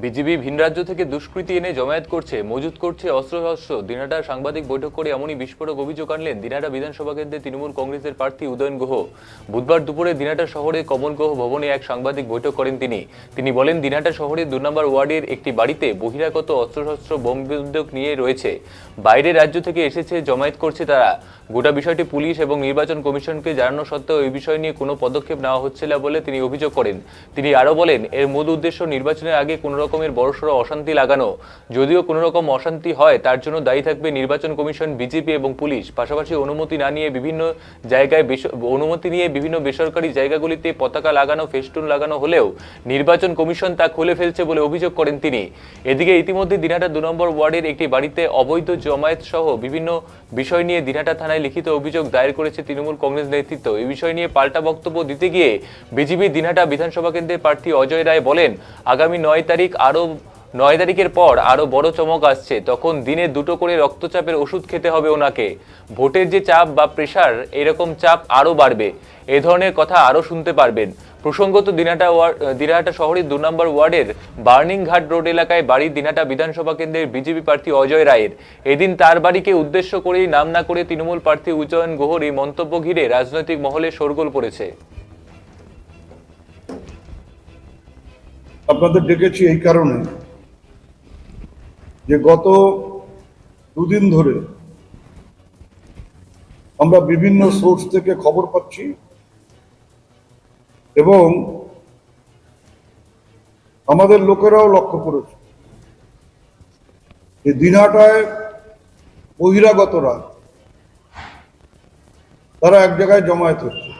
BGB ভিন রাজ্য থেকে দুষ্কৃতী এনে জমায়েত করছে, মজুত করছে অস্ত্রশস্ত্র। দিনহাটার সাংবাদিক বৈঠক করে এমনই বিস্ফোরক অভিযোগ আনলেন দিনহাটা বিধানসভা কেন্দ্রে তৃণমূল কংগ্রেসের প্রার্থী উদয়ন গুহ। বুধবার দুপুরে দিনহাটা শহরে কমল গুহ ভবনে এক সাংবাদিক বৈঠক করেন তিনি বলেন, দিনহাটা শহরের 2 নম্বর ওয়ার্ডের একটি বাড়িতে বহিরাগত অস্ত্রশস্ত্র বোম বন্দুক নিয়ে রয়েছে। বাইরের রাজ্য থেকে এসেছে, জমায়েত করছে তারা। গোটা বিষয়টি পুলিশ এবং নির্বাচন কমিশনকে জানানো সত্ত্বেও এই বিষয় নিয়ে কোনো পদক্ষেপ নেওয়া হচ্ছে না বলে তিনি অভিযোগ করেন। তিনি আরও বলেন, এর মূল উদ্দেশ্য নির্বাচনের আগে কোনো রকমের বড়সড় অশান্তি লাগানো। যদিও কোনো রকম অশান্তি হয় তার জন্য দায়ী থাকবে নির্বাচন কমিশন, বিজেপি এবং পুলিশ। পাশাপাশি অনুমতি নিয়ে বিভিন্ন বেসরকারি জায়গাগুলিতে পতাকা লাগানো, ফেস্টুন লাগানো হলেও নির্বাচন কমিশন তা খুলে ফেলছে বলে অভিযোগ করেন তিনি। এদিকে ইতিমধ্যে দিনহাটা 2 নম্বর ওয়ার্ডের একটি বাড়িতে অবৈধ জমায়েত সহ বিভিন্ন বিষয় নিয়ে দিনহাটা থানায় লিখিত অভিযোগ দায়ের করেছে তৃণমূল কংগ্রেস নেতৃত্ব। এই বিষয় নিয়ে পাল্টা বক্তব্য দিতে গিয়ে বিজেপি দিনহাটা বিধানসভা কেন্দ্রের প্রার্থী অজয় রায় বলেন, আগামী 9 তারিখের পর আরো বড় চমক আসছে। তখন দিনে 2টো করে রক্তচাপের ওষুধ খেতে হবে ওনাকে। ভোটের যে চাপ বা প্রেশার, এরকম চাপ আরো বাড়বে। এ ধরনের কথা আরো শুনতে পারবেন। প্রসঙ্গত দিনহাটা শহরের 2 নম্বর ওয়ার্ডের বার্নিং ঘাট রোড এলাকায় বাড়ি দিনহাটা বিধানসভা কেন্দ্রের বিজেপি প্রার্থী অজয় রায়ের। এদিন তার বাড়িকে উদ্দেশ্য করেই নাম না করে তৃণমূল প্রার্থী উদয়ন গুহর এই মন্তব্য ঘিরে রাজনৈতিক মহলে শোরগোল পড়েছে। আপনাদের ডেকেছি এই কারণে যে গত দুদিন ধরে আমরা বিভিন্ন সোর্স থেকে খবর পাচ্ছি এবং আমাদের লোকেরাও লক্ষ্য করেছে যে দিনহাটায় বহিরাগতরা তারা এক জায়গায় জমায়েত হচ্ছে,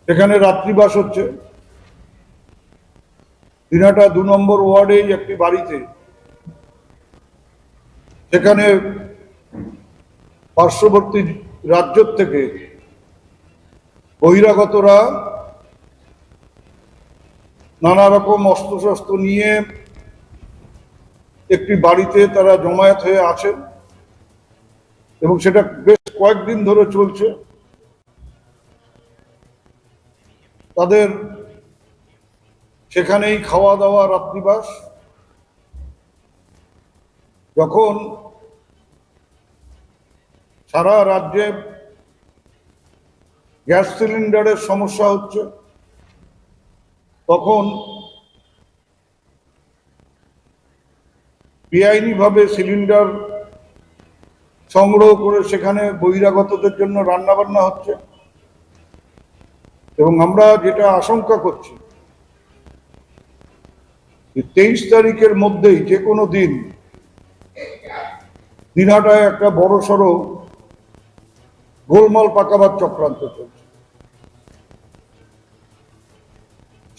সেখানে রাত্রিবাস হচ্ছে। দিনহাটা 2 নম্বর ওয়ার্ডে একটি বাড়িতে, সেখানে পার্শ্ববর্তী রাজ্য থেকে বহিরাগতরা নানা রকম অস্ত্রশস্ত্র নিয়ে একটি বাড়িতে তারা জমায়েত হয়ে আছেন এবং সেটা বেশ কয়েকদিন ধরে চলছে। তাদের সেখানেই খাওয়া দাওয়া, রাত্রিবাস। যখন সারা রাজ্যে গ্যাস সিলিন্ডারের সমস্যা হচ্ছে, তখন বেআইনিভাবে সিলিন্ডার সংগ্রহ করে সেখানে বহিরাগতদের জন্য রান্নাবান্না হচ্ছে। এবং আমরা যেটা আশঙ্কা করছি, 23 তারিখের মধ্যেই যে কোনো দিন দিনহাটায় একটা বড়সড় গোলমাল পাকাবার চক্রান্ত চলছে।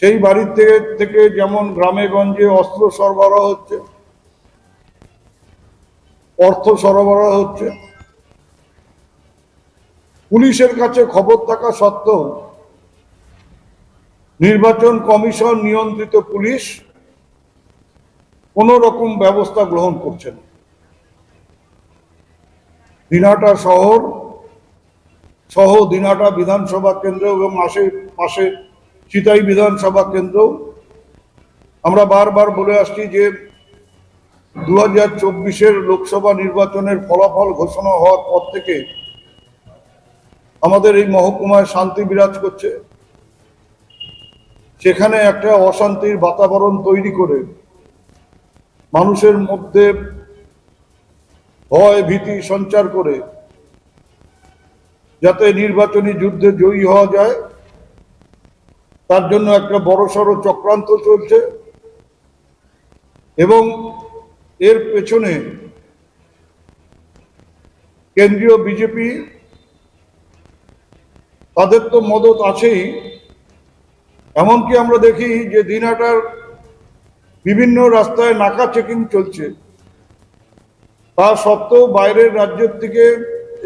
সেই বাড়ির থেকে যেমন গ্রামে গঞ্জে অস্ত্র সরবরাহ হচ্ছে, অর্থ সরবরাহ হচ্ছে। পুলিশের কাছে খবর থাকা সত্ত্বেও নির্বাচন কমিশন নিয়ন্ত্রিত পুলিশ কোনো রকম ব্যবস্থা গ্রহণ করছে না। দিনহাটা শহর সহ দিনহাটা বিধানসভা কেন্দ্র এবং পাশে চিতাই বিধানসভা কেন্দ্র, আমরা বারবার বলে আসছি যে 2024-এর লোকসভা নির্বাচনের ফলাফল ঘোষণা হওয়ার পর থেকে আমাদের এই মহকুমায় শান্তি বিরাজ করছে। সেখানে একটা অশান্তির বাতাবরণ তৈরি করে মানুষের মধ্যে ভয় ভীতি সঞ্চার করে যাতে নির্বাচনী যুদ্ধে জয়ী হওয়া যায়, তার জন্য একটা বড়সড় চক্রান্ত চলছে। এবং এর পেছনে কেন্দ্রীয় বিজেপি, তাদের তো মদত আছেই। এমনকি আমরা দেখি যে দিনহাটার বিভিন্ন রাস্তায় নাকা চেকিং চলছে, তা সত্ত্বেও বাইরের রাজ্যের থেকে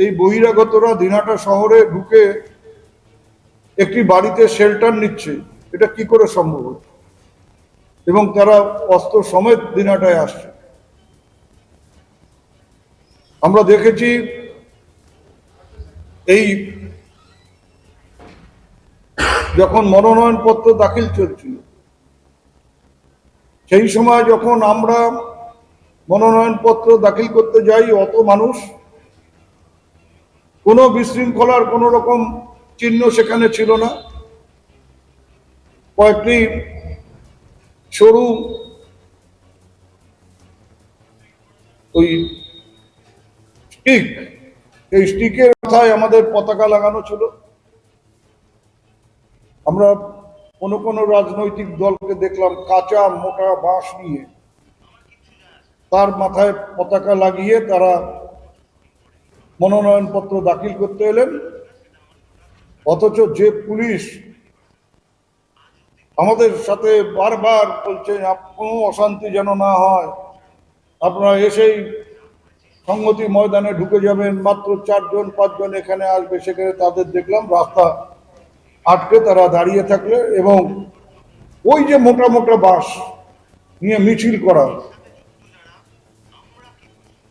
এই বহিরাগতরা দিনহাটা শহরে ঢুকে একটি বাড়িতে শেল্টার নিচ্ছে। এটা কি করে সম্ভব? এবং তারা অস্ত্র সমেত দিনহাটায় আসছে। আমরা দেখেছি এই যখন মনোনয়নপত্র দাখিল চলছিল, সেই সময় যখন আমরা মনোনয়নপত্র দাখিল করতে যাই, অত মানুষ, কোনো বিশৃঙ্খলার কোনো রকম চিহ্ন সেখানে ছিল না। কয়েকটি সরু ওই স্টিক, এই স্টিকের মাথায় আমাদের পতাকা লাগানো ছিল। আমরা কোনো কোনো রাজনৈতিক দলকে দেখলাম কাঁচা মোটা বাঁশ নিয়ে তার মাথায় পতাকা লাগিয়ে তারা মনোনয়নপত্র দাখিল করতে এলেন। অথচ যে পুলিশ আমাদের সাথে বারবার বলছে কোনো অশান্তি যেন না হয়, আপনারা এসেই সংহতি ময়দানে ঢুকে যাবেন, মাত্র 4 জন 5 জন এখানে আসবে, সেখানে তাদের দেখলাম রাস্তা আটকে তারা দাঁড়িয়ে থাকলে, এবং ওই যে মোটা মোটা বাঁশ নিয়ে মিছিল করা,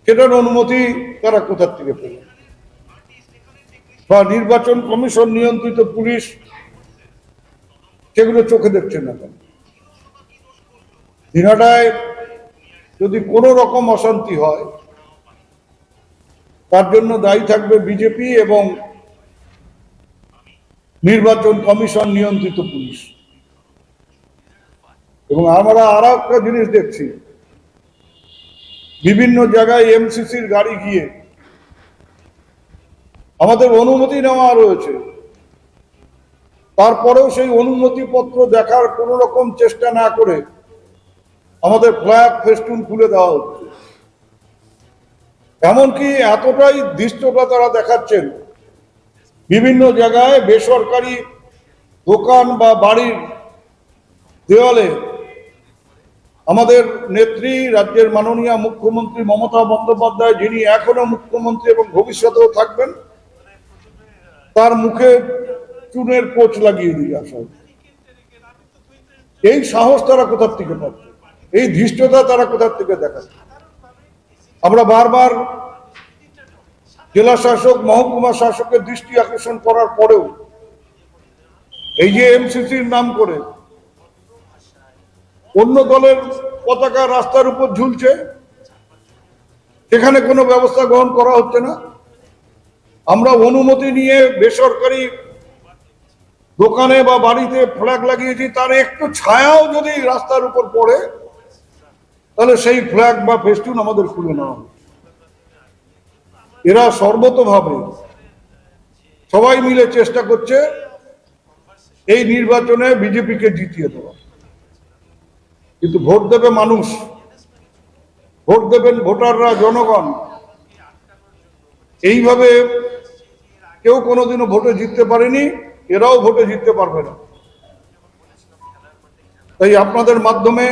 সেটার অনুমতি তারা কোথার থেকে পেল? বা নির্বাচন কমিশন নিয়ন্ত্রিত পুলিশ সেগুলো চোখে দেখছে না কেন? দিনাটায় যদি কোনো রকম অশান্তি হয়, তার জন্য দায়ী থাকবে বিজেপি এবং নির্বাচন কমিশন নিয়ন্ত্রিত পুলিশ। এবং আমরা আরো একটা জিনিস দেখছি, বিভিন্ন জায়গায় এমসিসির গাড়ি গিয়ে আমাদের অনুমতি নেওয়া রয়েছে, তারপরেও সেই অনুমতিপত্র দেখার কোন রকম চেষ্টা না করে আমাদের ফ্ল্যাগ ফেস্টুন খুলে দেওয়া হচ্ছে। এমনকি এতটাই ধৃষ্টতা তারা দেখাচ্ছেন, বিভিন্ন জায়গায় বেসরকারি দোকান বা বাড়ির দেওয়ালে আমাদের নেত্রী, রাজ্যের মাননীয় মুখ্যমন্ত্রী মমতা বন্দ্যোপাধ্যায়, যিনি এখনো মুখ্যমন্ত্রী এবং ভবিষ্যতেও থাকবেন, তার মুখে চুনের পোচ লাগিয়ে দিয়ে আসা হচ্ছে। এই সাহস তারা কোথার থেকে পাচ্ছে? এই ধৃষ্টতা তারা কোথার থেকে দেখাচ্ছে? আমরা বারবার জেলা শাসক, মহকুমা শাসকের দৃষ্টি আকর্ষণ করার পরেও এই যে এমসিসির নাম করে অন্য দলের পতাকা রাস্তার উপর ঝুলছে, সেখানে কোনো ব্যবস্থা গ্রহণ করা হচ্ছে না। আমরা অনুমতি নিয়ে বেসরকারি দোকানে বা বাড়িতে ফ্ল্যাগ লাগিয়েছি, তার একটু ছায়াও যদি রাস্তার উপর পড়ে, তাহলে সেই ফ্ল্যাগ বা ফেস্টুন আমাদের খুলে নেওয়া হবে। এরা সর্বতভাবে সবাই মিলে চেষ্টা করছে এই নির্বাচনে বিজেপিকে জিতিয়ে দেওয়া। কিন্তু ভোট দেবে মানুষ, ভোট দেবেন ভোটাররা, জনগণ। এইভাবে কেউ কোনোদিনও ভোটে জিততে পারেনি, এরাও ভোটে জিততে পারবে না। তাই আপনাদের মাধ্যমে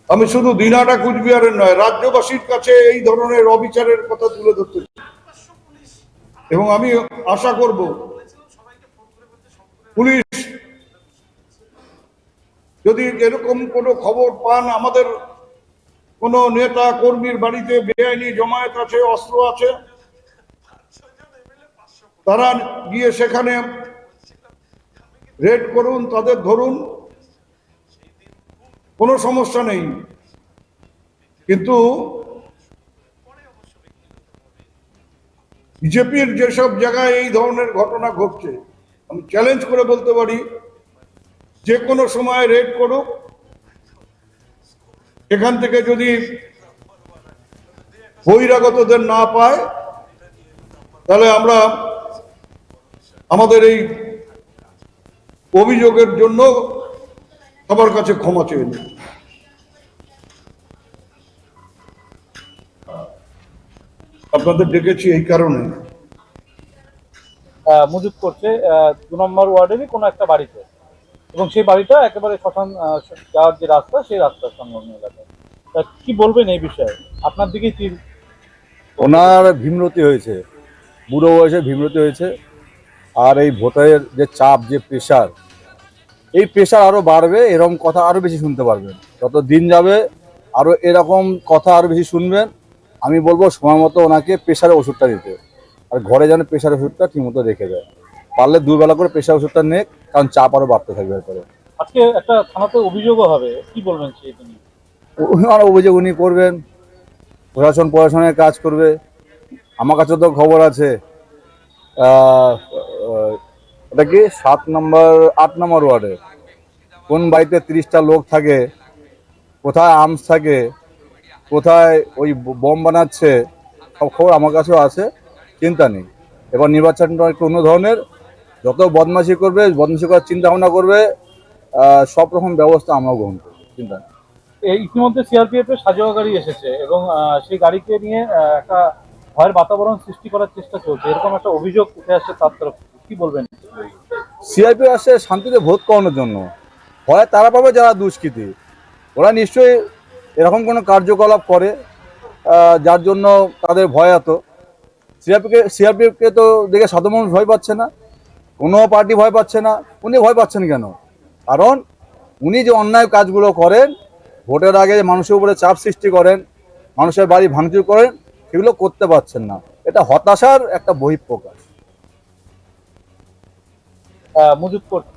আমি শুধু দিনহাটা কুচবিহারের নয়, রাজ্যবাসীর কাছে এই ধরনের অবিচারের কথা তুলে ধরতে চাই। এবং আমি আশা করব পুলিশ যদি এরকম কোনো খবর পান, আমাদের কোনো নেতা কর্মীর বাড়িতে বেআইনি জমায়েত আছে, অস্ত্র আছে, তারা গিয়ে সেখানে রেড করুন, তাদের ধরুন, কোনো সমস্যা নেই। কিন্তু বিজেপির যেসব জায়গায় এই ধরনের ঘটনা ঘটছে, আমি চ্যালেঞ্জ করে বলতে পারি, যে কোনো সময় রেড করুক, এখান থেকে যদি বহিরাগতদের না পায়, তাহলে আমরা আমাদের এই অভিযোগের জন্য সবার কাছে ক্ষমা চেয়ে নিই। আপনাদের ডেকেছি এই কারণে, মজুত করছে 2 নম্বর ওয়ার্ডেরই কোনো একটা বাড়িতে, এবং সেই বাড়িটা একেবারে শ্মশান যাওয়ার যে রাস্তা, সেই রাস্তার সংলগ্ন এলাকায়। তা কি বলবেন এই বিষয়ে? আপনার দিকে কি? ওনার ভীমরতি হয়েছে, বুড়ো বয়সে ভীমরতি হয়েছে। আর এই ভোটের যে চাপ, যে প্রেশার, এই প্রেশার আরও বাড়বে, এরকম কথা আরও বেশি শুনতে পারবেন। যত দিন যাবে আরও এরকম কথা আরও বেশি শুনবেন। আমি বলবো সময় মতো ওনাকে প্রেশারের ওষুধটা দিতে, আর ঘরে যেন প্রেশার ওষুধটা ঠিকমতো রেখে দেয়। পারলে 2 বেলা করে প্রেশার ওষুধটা নেক, কারণ চাপ আরও বাড়তে থাকবে এরপরে। আজকে একটা থানাতে অভিযোগও হবে, কি বলবেন সেই নিয়ে? ওনার অভিযোগ উনি করবেন, প্রশাসন প্রশাসনের কাজ করবে। আমার কাছে তো খবর আছে আহ, আহ, ওটা কি 8 নম্বর ওয়ার্ডে কোন বাড়িতে 30টা লোক থাকে, কোথায় আর্মস থাকে, কোথায় ওই বম বানাচ্ছে, সব খবর আমার কাছেও আছে, চিন্তা নেই। এবার নির্বাচনটা একটু অন্য ধরনের, যত বদমাশি করবে, বদমাশি করার চিন্তা ভাবনা করবে, সব রকম ব্যবস্থা আমরা গ্রহণ করবো, চিন্তা নেই। এই ইতিমধ্যে সিআরপিএফ এর সাজোয়া গাড়ি এসেছে এবং সেই গাড়িকে নিয়ে একটা ভয়ের বাতাবরণ সৃষ্টি করার চেষ্টা চলছে, এরকম একটা অভিযোগ উঠে আসছে তার তরফ থেকে। কি বলবেন? সিআইপি আসছে শান্তিতে ভোট করানোর জন্য, ভয় তারা পাবে যারা দুষ্কৃতী। ওরা নিশ্চয়ই এরকম কোনো কার্যকলাপ করে যার জন্য তাদের ভয় এত। সিআরপিএফকে তো দেখে সাধারণ মানুষ ভয় পাচ্ছে না, কোনো পার্টি ভয় পাচ্ছে না। উনি ভয় পাচ্ছেন কেন? কারণ উনি যে অন্যায় কাজগুলো করেন, ভোটের আগে মানুষের উপরে চাপ সৃষ্টি করেন, মানুষের বাড়ি ভাঙচুর করেন, সেগুলো করতে পারছেন না। এটা হতাশার একটা বহিঃপ্রকাশ। মজুত করছে